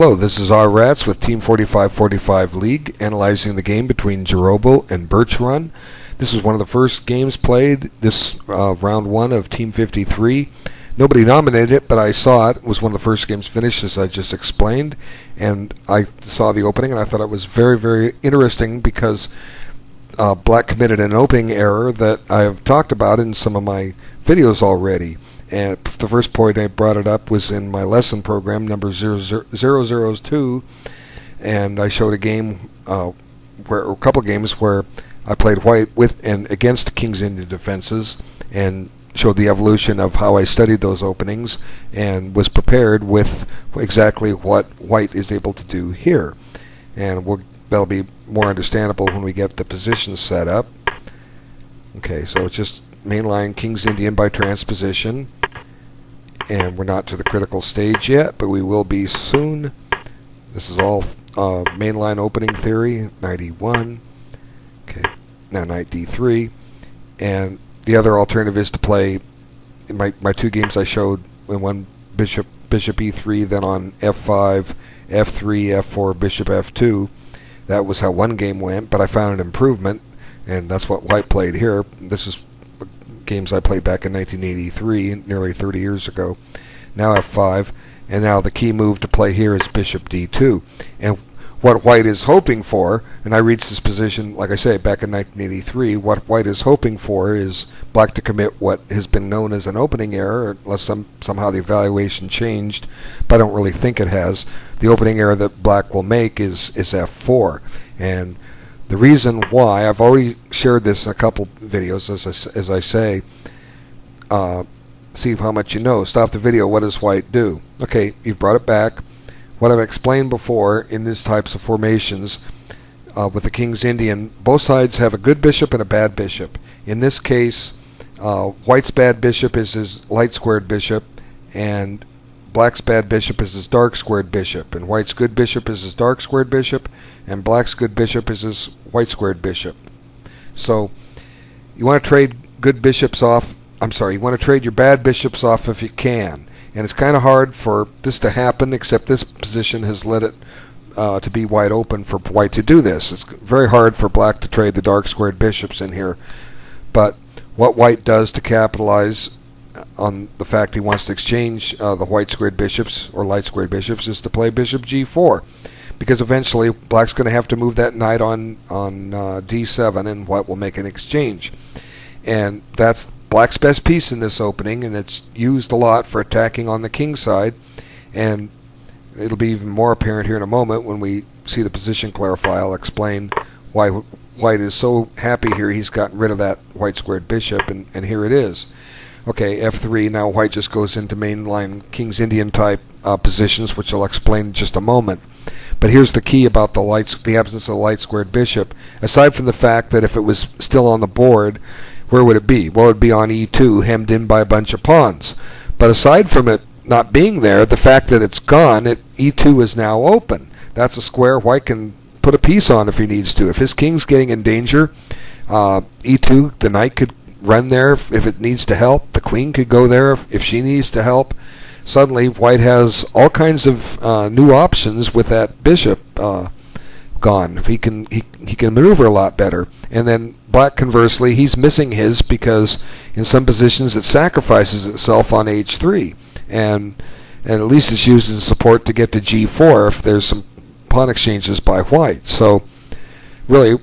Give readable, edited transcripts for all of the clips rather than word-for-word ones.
Hello, this is R Rats with Team 4545 League, analyzing the game between Jarobo and Birchrun. This is one of the first games played, this round one of Team 53. Nobody nominated it, but I saw it. It was one of the first games finished, as I just explained, and I saw the opening, and I thought it was very, very interesting because Black committed an opening error that I've talked about in some of my videos already. And the first point I brought it up was in my lesson program, number 002, and I showed a game, a couple of games where I played white with and against King's Indian defenses, and showed the evolution of how I studied those openings, and was prepared with exactly what white is able to do here. And that'll be more understandable when we get the positions set up. Okay, so it's just mainline King's Indian by transposition. And we're not to the critical stage yet, but we will be soon. This is all mainline opening theory, knight e1. Okay, now knight d3. And the other alternative is to play, in my two games I showed, in one bishop e3, then on f5, f3, f4, bishop f2. That was how one game went, but I found an improvement, and that's what white played here. This is games I played back in 1983, nearly 30 years ago. Now f5, and now the key move to play here is bishop d2. And what white is hoping for, and I reached this position, like I say, back in 1983, what white is hoping for is black to commit what has been known as an opening error, unless somehow the evaluation changed, but I don't really think it has. The opening error that black will make is f4. And the reason why, I've already shared this in a couple videos, as I say, see how much you know. Stop the video, what does white do? Okay, you've brought it back. What I've explained before in these types of formations with the King's Indian, both sides have a good bishop and a bad bishop. In this case, white's bad bishop is his light squared bishop, and black's bad bishop is his dark squared bishop, and white's good bishop is his dark squared bishop, and black's good bishop is his white squared bishop. So you want to trade good bishops off, you want to trade your bad bishops off if you can. And it's kind of hard for this to happen, except this position has let it to be wide open for white to do this. It's very hard for black to trade the dark squared bishops in here. But what white does to capitalize on the fact he wants to exchange the white squared bishops or light squared bishops is to play bishop g4, because eventually black's going to have to move that knight on d7, and white will make an exchange. And that's black's best piece in this opening, and it's used a lot for attacking on the king side, and it'll be even more apparent here in a moment when we see the position clarify. I'll explain why white is so happy here he's gotten rid of that white squared bishop, and here it is. Okay, f3, now white just goes into mainline King's Indian type positions, which I'll explain in just a moment. But here's the key about the absence of the light squared bishop. Aside from the fact that if it was still on the board, where would it be? Well, it would be on e2, hemmed in by a bunch of pawns. But aside from it not being there, the fact that it's gone, e2 is now open. That's a square white can put a piece on if he needs to. If his king's getting in danger, e2, the knight could run there if it needs to help. The queen could go there if she needs to help. Suddenly, white has all kinds of new options with that bishop gone. He can maneuver a lot better. And then black, conversely, he's missing his because in some positions it sacrifices itself on h3, and at least it's used as support to get to g4 if there's some pawn exchanges by white. So really,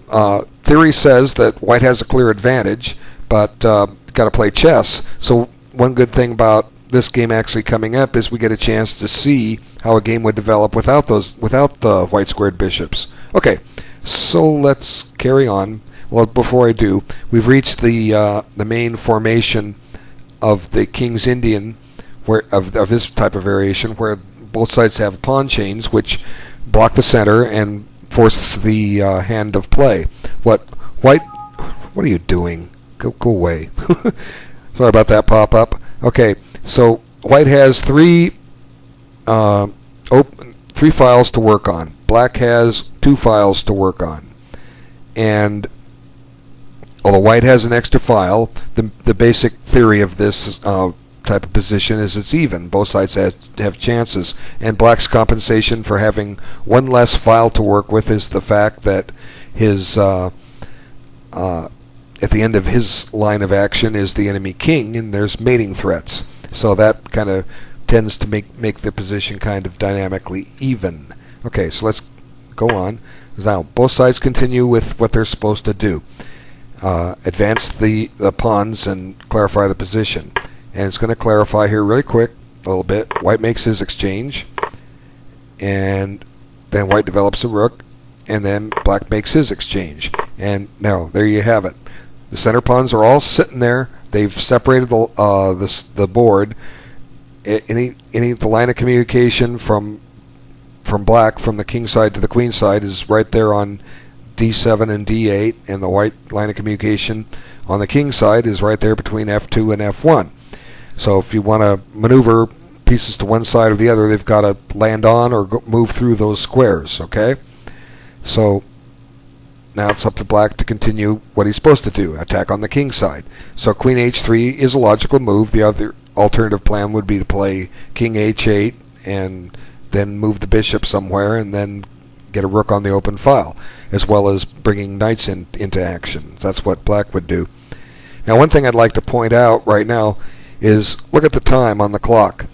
theory says that white has a clear advantage, but got to play chess. So one good thing about this game actually coming up is we get a chance to see how a game would develop without the white squared bishops. Okay, so let's carry on. Well, before I do, we've reached the main formation of the King's Indian, of this type of variation, where both sides have pawn chains which block the center and force the hand of play. What are you doing? Go away. Sorry about that pop-up. Okay, so white has three files to work on. Black has 2 files to work on. And although white has an extra file, the basic theory of this type of position is it's even. Both sides have chances. And black's compensation for having one less file to work with is the fact that his at the end of his line of action is the enemy king, and there's mating threats. So that kind of tends to make the position kind of dynamically even. Okay, so let's go on. Now, both sides continue with what they're supposed to do. Advance the pawns and clarify the position. And it's going to clarify here really quick, a little bit. White makes his exchange, and then white develops a rook, and then black makes his exchange. And now, there you have it. The center pawns are all sitting there. They've separated the board. The line of communication from black, from the king side to the queen side, is right there on d7 and d8, and the white line of communication on the king side is right there between f2 and f1. So if you want to maneuver pieces to one side or the other, they've got to land on or move through those squares, okay? So now it's up to black to continue what he's supposed to do, attack on the king side. So queen h3 is a logical move. The other alternative plan would be to play king h8 and then move the bishop somewhere and then get a rook on the open file, as well as bringing knights into action. That's what black would do. Now, one thing I'd like to point out right now is look at the time on the clock.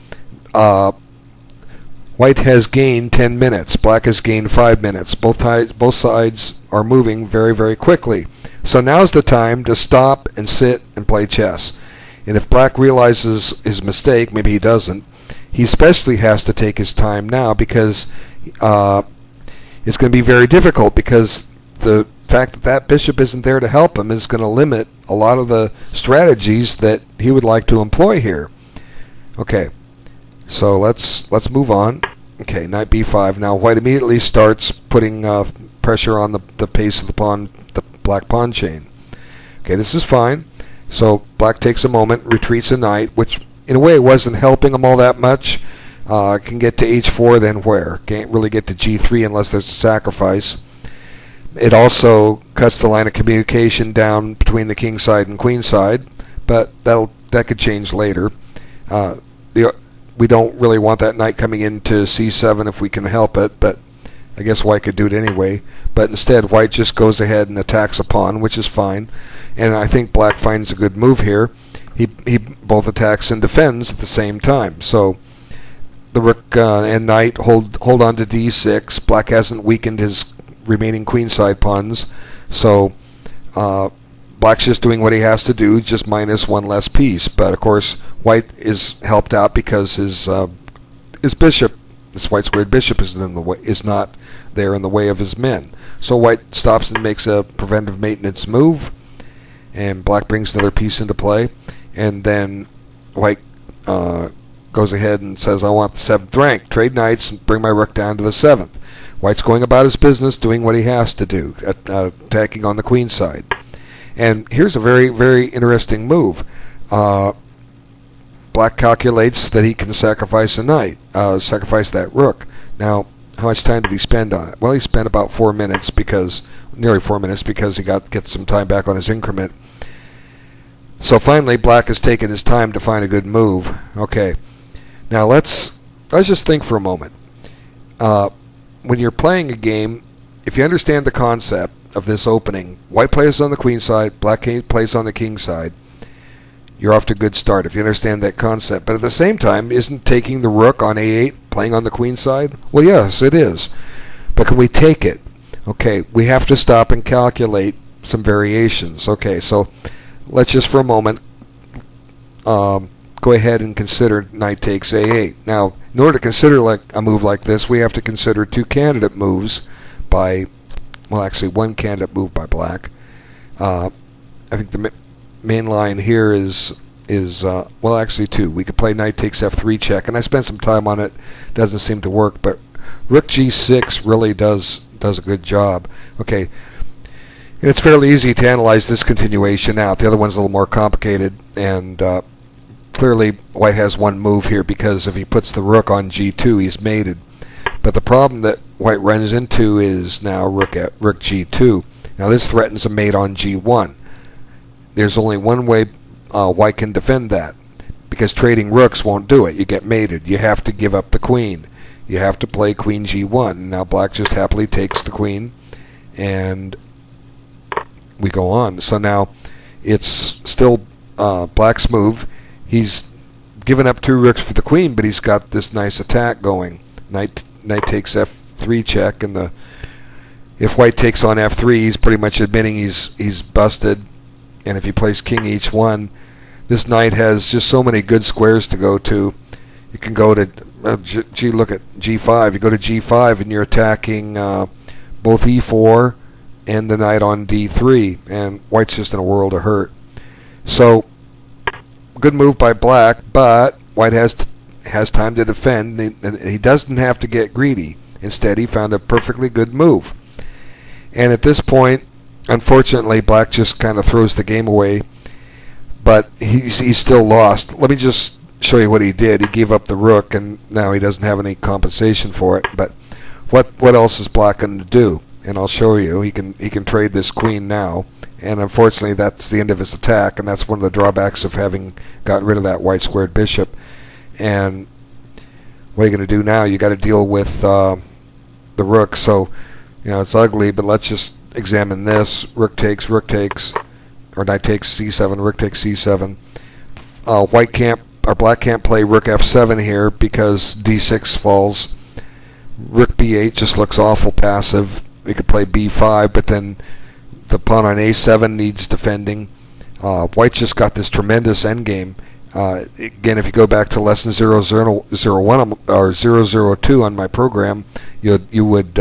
White has gained 10 minutes. Black has gained 5 minutes. Both sides are moving very, very quickly. So now's the time to stop and sit and play chess. And if black realizes his mistake, maybe he doesn't, he especially has to take his time now, because it's going to be very difficult, because the fact that that bishop isn't there to help him is going to limit a lot of the strategies that he would like to employ here. Okay, so let's move on. Okay, knight b5. Now white immediately starts putting pressure on the pace of the black pawn chain. Okay, this is fine. So black takes a moment, retreats a knight, which in a way wasn't helping him all that much. Can get to h4, then where? Can't really get to g3 unless there's a sacrifice. It also cuts the line of communication down between the king side and queen side, but that could change later. We don't really want that knight coming into c7 if we can help it, but I guess white could do it anyway. But instead, white just goes ahead and attacks a pawn, which is fine. And I think black finds a good move here. He both attacks and defends at the same time. So the rook and knight hold on to d6. Black hasn't weakened his remaining queenside pawns, so black's just doing what he has to do, just minus one less piece. But of course, white is helped out because his bishop, this white squared bishop, is not there in the way of his men. So white stops and makes a preventive maintenance move, and black brings another piece into play, and then white goes ahead and says, I want the 7th rank. Trade knights and bring my rook down to the 7th. White's going about his business, doing what he has to do, attacking on the queen side. And here's a very, very interesting move. Black calculates that he can sacrifice a knight, sacrifice that rook. Now, how much time did he spend on it? Well, he spent about nearly 4 minutes, because he gets some time back on his increment. So finally, black has taken his time to find a good move. Okay, now let's just think for a moment. When you're playing a game, if you understand the concept of this opening, white plays on the queen side, black plays on the king side, you're off to a good start if you understand that concept. But at the same time, isn't taking the rook on a8 playing on the queen side? Well, yes, it is. But can we take it? Okay, we have to stop and calculate some variations. Okay, so let's just for a moment go ahead and consider knight takes a8. Now, in order to consider a move like this, we have to consider two candidate moves by, well, actually one candidate move by black. I think the main line here is well, actually two. We could play knight takes f3 check, and I spent some time on it. Doesn't seem to work, but rook g6 really does a good job. Okay, and it's fairly easy to analyze this continuation out. The other one's a little more complicated, and clearly white has one move here, because if he puts the rook on g2, he's mated. But the problem that white runs into is now rook g2. Now this threatens a mate on g1. There's only one way white can defend that, because trading rooks won't do it. You get mated. You have to give up the queen. You have to play queen g1. Now black just happily takes the queen, and we go on. So now it's still black's move. He's given up 2 rooks for the queen, but he's got this nice attack going. Knight takes f3 check, and if white takes on f3, he's pretty much admitting he's busted. And if he plays king h1, this knight has just so many good squares to go to. You can go to look at g5. You go to g5, and you're attacking both e4 and the knight on d3, and white's just in a world of hurt. So good move by black, but white has time to defend, and he doesn't have to get greedy. Instead, he found a perfectly good move. And at this point, unfortunately, black just kind of throws the game away, but he's still lost. Let me just show you what he did. He gave up the rook, and now he doesn't have any compensation for it. But what else is black going to do? And I'll show you. He can trade this queen now, and unfortunately, that's the end of his attack, and that's one of the drawbacks of having gotten rid of that white squared bishop. And what are you going to do now? You got to deal with the rook. So, it's ugly, but let's just examine this. Rook takes, or knight takes c7, rook takes c7. Black can't play rook f7 here because d6 falls. Rook b8 just looks awful passive. We could play b5, but then the pawn on a7 needs defending. White just got this tremendous endgame. Again, if you go back to lesson 001 or 002 on my program, you would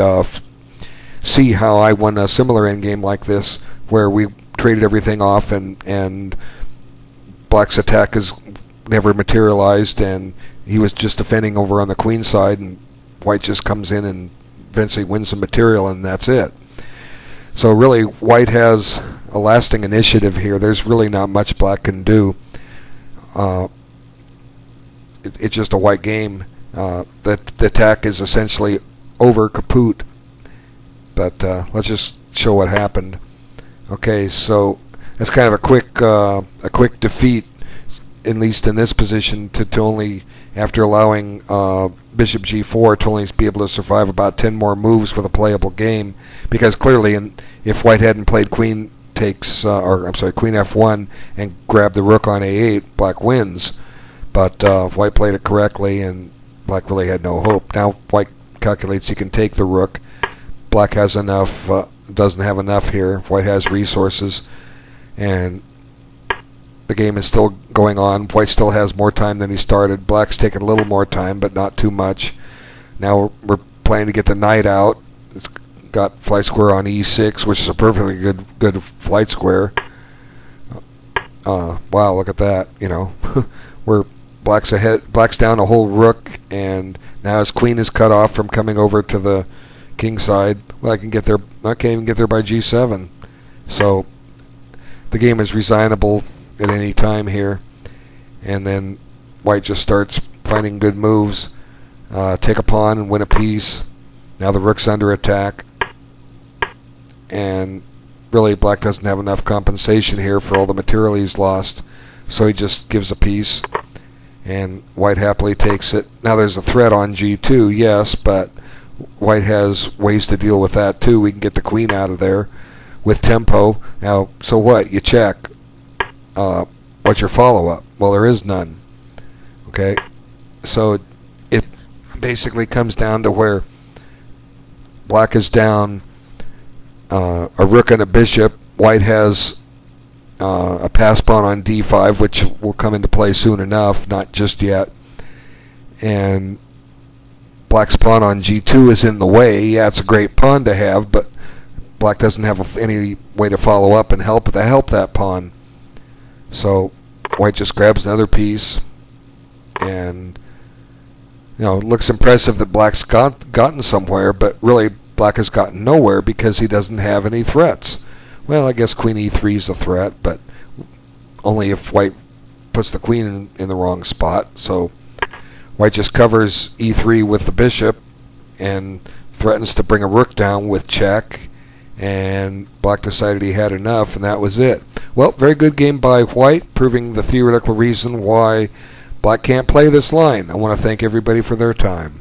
see how I won a similar endgame like this, where we traded everything off, and black's attack is never materialized, and he was just defending over on the queen side, and white just comes in and eventually wins some material, and that's it. So really, white has a lasting initiative here. There's really not much black can do. It's just a white game. The attack is essentially over, kaput. But let's just show what happened. Okay, so that's kind of a quick defeat, at least in this position, to only, after allowing bishop g4, to only be able to survive about 10 more moves with a playable game. Because clearly, if white hadn't played queen takes, queen f1 and grabbed the rook on a8, black wins. But white played it correctly, and black really had no hope. Now white calculates he can take the rook. Black has enough, doesn't have enough here. White has resources, and the game is still going on. White still has more time than he started. Black's taking a little more time, but not too much. Now we're planning to get the knight out. It's got flight square on e6, which is a perfectly good flight square. Wow, look at that. Where black's ahead, black's down a whole rook, and now his queen is cut off from coming over to the king side. Well, I can't even get there by g7. So the game is resignable at any time here, and then white just starts finding good moves. Take a pawn and win a piece. Now the rook's under attack, and really black doesn't have enough compensation here for all the material he's lost, so he just gives a piece, and white happily takes it. Now there's a threat on g2, yes, but white has ways to deal with that too. We can get the queen out of there with tempo. Now, so what? You check. What's your follow-up? Well, there is none. Okay, so it basically comes down to where black is down a rook and a bishop. White has a pass pawn on d5, which will come into play soon enough, not just yet. And black's pawn on g2 is in the way. Yeah, it's a great pawn to have, but black doesn't have any way to follow up and help that pawn. So white just grabs another piece, and it looks impressive that black's gotten somewhere, but really black has gotten nowhere because he doesn't have any threats. Well, I guess queen e3 is a threat, but only if white puts the queen in the wrong spot. So white just covers e3 with the bishop and threatens to bring a rook down with check, and black decided he had enough, and that was it. Well, very good game by white, proving the theoretical reason why Black can't play this line. I want to thank everybody for their time.